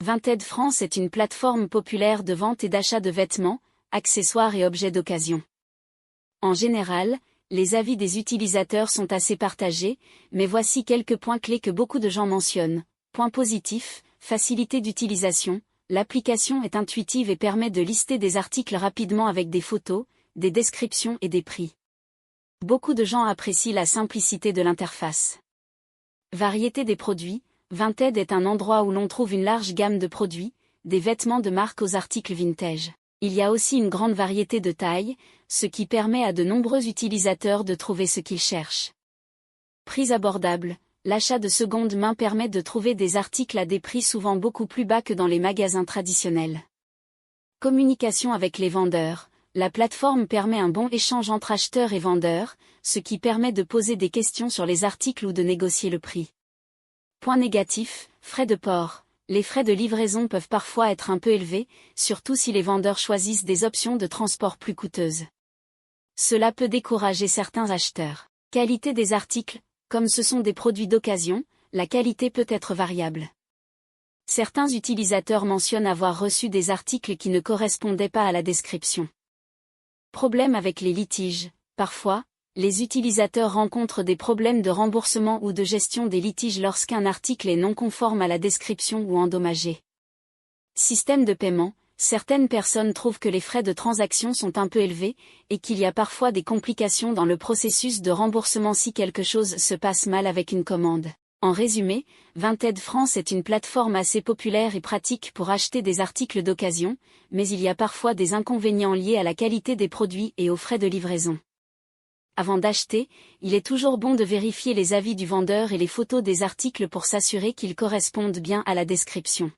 Vinted France est une plateforme populaire de vente et d'achat de vêtements, accessoires et objets d'occasion. En général, les avis des utilisateurs sont assez partagés, mais voici quelques points clés que beaucoup de gens mentionnent. Point positif, facilité d'utilisation, l'application est intuitive et permet de lister des articles rapidement avec des photos, des descriptions et des prix. Beaucoup de gens apprécient la simplicité de l'interface. Variété des produits, Vinted est un endroit où l'on trouve une large gamme de produits, des vêtements de marque aux articles vintage. Il y a aussi une grande variété de tailles, ce qui permet à de nombreux utilisateurs de trouver ce qu'ils cherchent. Prix abordables, l'achat de seconde main permet de trouver des articles à des prix souvent beaucoup plus bas que dans les magasins traditionnels. Communication avec les vendeurs, la plateforme permet un bon échange entre acheteurs et vendeurs, ce qui permet de poser des questions sur les articles ou de négocier le prix. Point négatif, frais de port. Les frais de livraison peuvent parfois être un peu élevés, surtout si les vendeurs choisissent des options de transport plus coûteuses. Cela peut décourager certains acheteurs. Qualité des articles, comme ce sont des produits d'occasion, la qualité peut être variable. Certains utilisateurs mentionnent avoir reçu des articles qui ne correspondaient pas à la description. Problème avec les litiges. Parfois, les utilisateurs rencontrent des problèmes de remboursement ou de gestion des litiges lorsqu'un article est non conforme à la description ou endommagé. Système de paiement. Certaines personnes trouvent que les frais de transaction sont un peu élevés, et qu'il y a parfois des complications dans le processus de remboursement si quelque chose se passe mal avec une commande. En résumé, Vinted France est une plateforme assez populaire et pratique pour acheter des articles d'occasion, mais il y a parfois des inconvénients liés à la qualité des produits et aux frais de livraison. Avant d'acheter, il est toujours bon de vérifier les avis du vendeur et les photos des articles pour s'assurer qu'ils correspondent bien à la description.